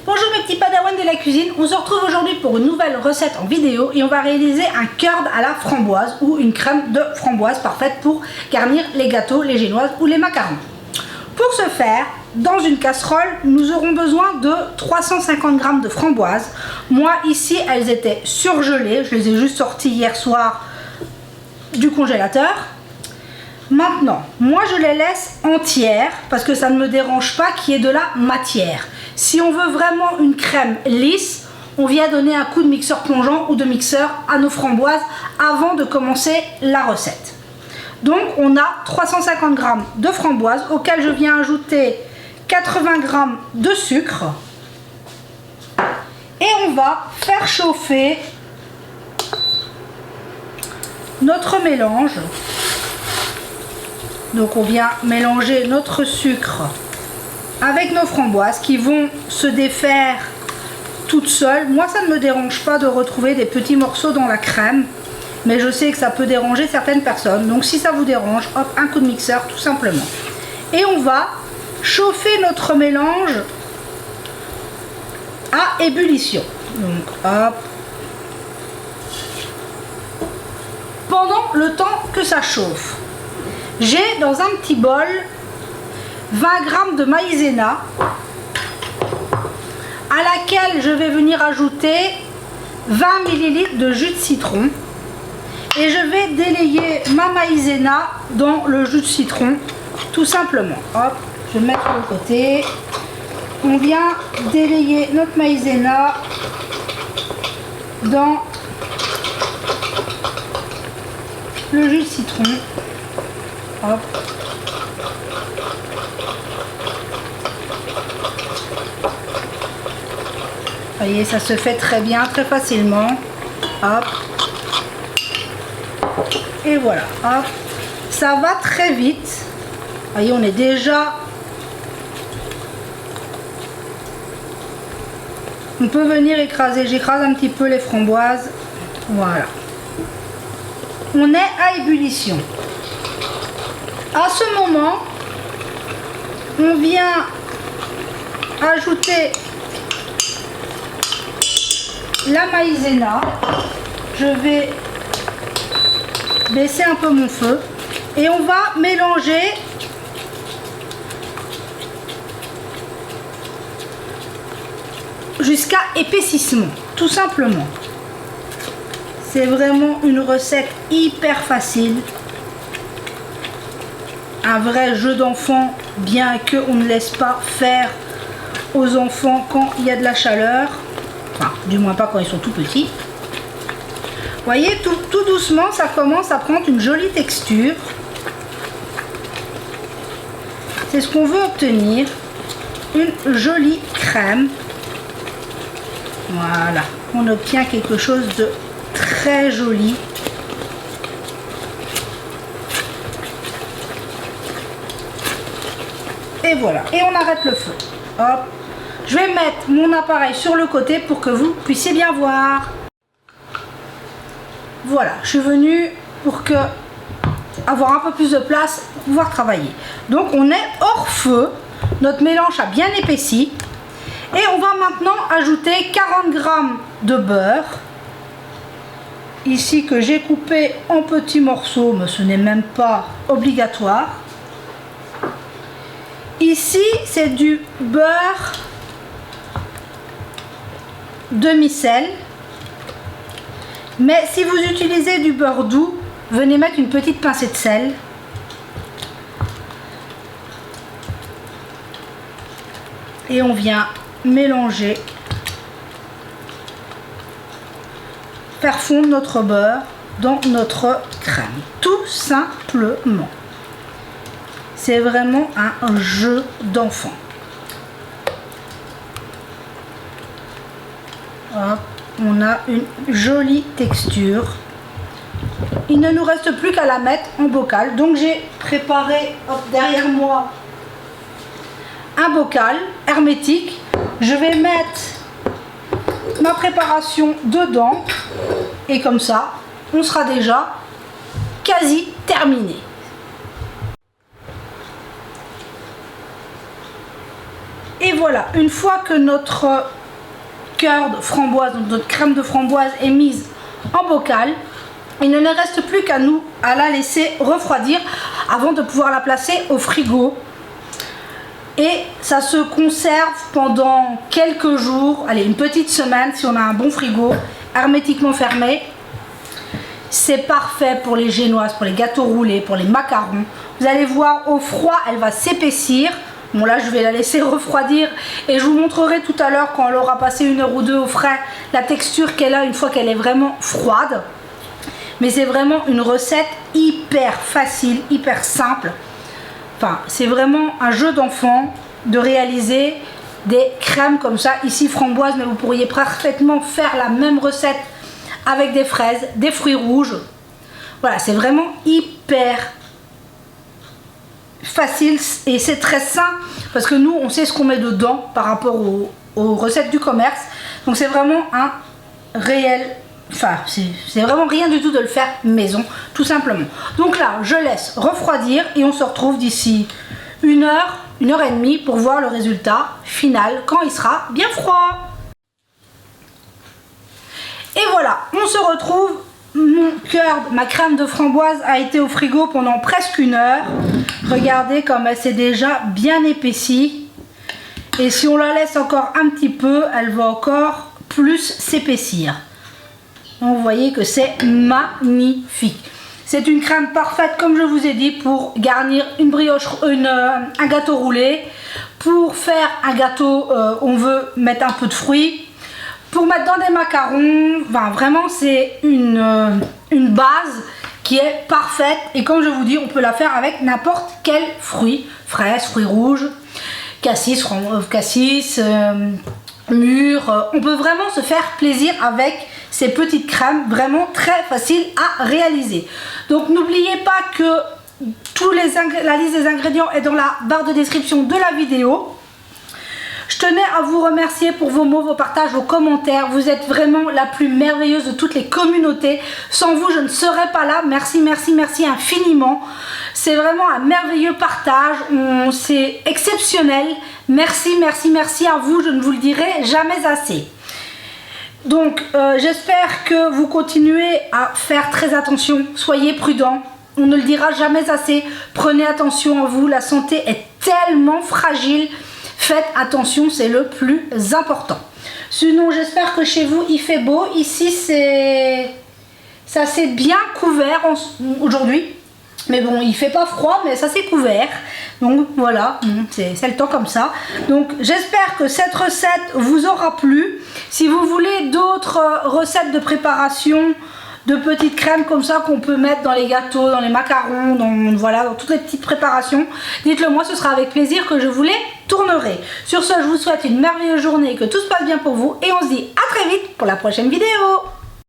Bonjour mes petits padawans de la cuisine, on se retrouve aujourd'hui pour une nouvelle recette en vidéo et on va réaliser un curd à la framboise ou une crème de framboise parfaite pour garnir les gâteaux, les génoises ou les macarons. Pour ce faire, dans une casserole, nous aurons besoin de 350 g de framboises. Moi ici, elles étaient surgelées, je les ai juste sorties hier soir du congélateur. Maintenant, moi je les laisse entières parce que ça ne me dérange pas qu'il y ait de la matière. Si on veut vraiment une crème lisse, on vient donner un coup de mixeur plongeant ou de mixeur à nos framboises avant de commencer la recette. Donc on a 350 g de framboises auxquelles je viens ajouter 80 g de sucre. Et on va faire chauffer notre mélange. Donc on vient mélanger notre sucre avec nos framboises qui vont se défaire toutes seules. Moi ça ne me dérange pas de retrouver des petits morceaux dans la crème, mais je sais que ça peut déranger certaines personnes. Donc si ça vous dérange, hop, un coup de mixeur tout simplement. Et on va chauffer notre mélange à ébullition. Donc hop. Pendant le temps que ça chauffe, j'ai dans un petit bol 20 g de maïzena à laquelle je vais venir ajouter 20 ml de jus de citron et je vais délayer ma maïzena dans le jus de citron tout simplement. Hop, je vais mettre sur le côté. On vient délayer notre maïzena dans le jus de citron. Hop. Vous voyez, ça se fait très bien, très facilement. Hop. Et voilà. Hop. Ça va très vite. Vous voyez, on est déjà... On peut venir écraser. J'écrase un petit peu les framboises. Voilà. On est à ébullition. À ce moment, on vient ajouter la maïzena. Je vais baisser un peu mon feu et on va mélanger jusqu'à épaississement, tout simplement. C'est vraiment une recette hyper facile. Un vrai jeu d'enfant, bien qu'on ne laisse pas faire aux enfants quand il y a de la chaleur. Enfin, du moins pas quand ils sont tout petits. Vous voyez, tout doucement, ça commence à prendre une jolie texture. C'est ce qu'on veut obtenir. Une jolie crème. Voilà, on obtient quelque chose de très joli. Et voilà, et on arrête le feu. Hop. Je vais mettre mon appareil sur le côté pour que vous puissiez bien voir. Voilà, je suis venue pour avoir un peu plus de place pour pouvoir travailler. Donc on est hors feu, notre mélange a bien épaissi. Et on va maintenant ajouter 40 g de beurre. Ici que j'ai coupé en petits morceaux, mais ce n'est même pas obligatoire. Ici, c'est du beurre demi-sel. Mais si vous utilisez du beurre doux, venez mettre une petite pincée de sel. Et on vient mélanger, faire fondre notre beurre dans notre crème. Tout simplement. C'est vraiment un jeu d'enfant. On a une jolie texture. Il ne nous reste plus qu'à la mettre en bocal. Donc j'ai préparé derrière moi un bocal hermétique. Je vais mettre ma préparation dedans. Et comme ça, on sera déjà quasi terminé. Et voilà, une fois que notre cœur de framboise, donc notre crème de framboise est mise en bocal, il ne nous reste plus qu'à nous à la laisser refroidir avant de pouvoir la placer au frigo. Et ça se conserve pendant quelques jours, allez, une petite semaine si on a un bon frigo, hermétiquement fermé. C'est parfait pour les génoises, pour les gâteaux roulés, pour les macarons. Vous allez voir, au froid, elle va s'épaissir. Bon là, je vais la laisser refroidir et je vous montrerai tout à l'heure, quand elle aura passé 1 heure ou 2 au frais, la texture qu'elle a une fois qu'elle est vraiment froide. Mais c'est vraiment une recette hyper facile, hyper simple. Enfin, c'est vraiment un jeu d'enfant de réaliser des crèmes comme ça. Ici, framboise, mais vous pourriez parfaitement faire la même recette avec des fraises, des fruits rouges. Voilà, c'est vraiment hyper facile et c'est très sain parce que nous, on sait ce qu'on met dedans par rapport aux recettes du commerce. Donc c'est vraiment un réel... Enfin, c'est vraiment rien du tout de le faire maison, tout simplement. Donc là, je laisse refroidir et on se retrouve d'ici 1 heure, 1 heure et demie pour voir le résultat final quand il sera bien froid. Et voilà, on se retrouve. Mon cœur, ma crème de framboise a été au frigo pendant presque 1 heure. Regardez comme elle s'est déjà bien épaissie. Et si on la laisse encore un petit peu, elle va encore plus s'épaissir. Donc vous voyez que c'est magnifique. C'est une crème parfaite, comme je vous ai dit, pour garnir une brioche, un gâteau roulé. Pour faire un gâteau, on veut mettre un peu de fruits. Pour mettre dans des macarons, enfin, vraiment c'est une base qui est parfaite. Et comme je vous dis, on peut la faire avec n'importe quel fruit. Fraises, fruits rouges, cassis, mûres. On peut vraiment se faire plaisir avec ces petites crèmes, vraiment très faciles à réaliser. Donc n'oubliez pas que la liste des ingrédients est dans la barre de description de la vidéo. Je tenais à vous remercier pour vos mots, vos partages, vos commentaires. Vous êtes vraiment la plus merveilleuse de toutes les communautés. Sans vous, je ne serais pas là. Merci, merci, merci infiniment. C'est vraiment un merveilleux partage. C'est exceptionnel. Merci, merci, merci à vous. Je ne vous le dirai jamais assez. Donc, j'espère que vous continuez à faire très attention. Soyez prudents. On ne le dira jamais assez. Prenez attention à vous. La santé est tellement fragile. Faites attention, c'est le plus important. Sinon, j'espère que chez vous, il fait beau. Ici, ça s'est bien couvert aujourd'hui. Mais bon, il fait pas froid, mais ça s'est couvert. Donc voilà, c'est le temps comme ça. Donc j'espère que cette recette vous aura plu. Si vous voulez d'autres recettes de préparation de petites crèmes comme ça qu'on peut mettre dans les gâteaux, dans les macarons, dans toutes les petites préparations, dites-le moi, ce sera avec plaisir que je vous les tournerai. Sur ce, je vous souhaite une merveilleuse journée et que tout se passe bien pour vous. Et on se dit à très vite pour la prochaine vidéo.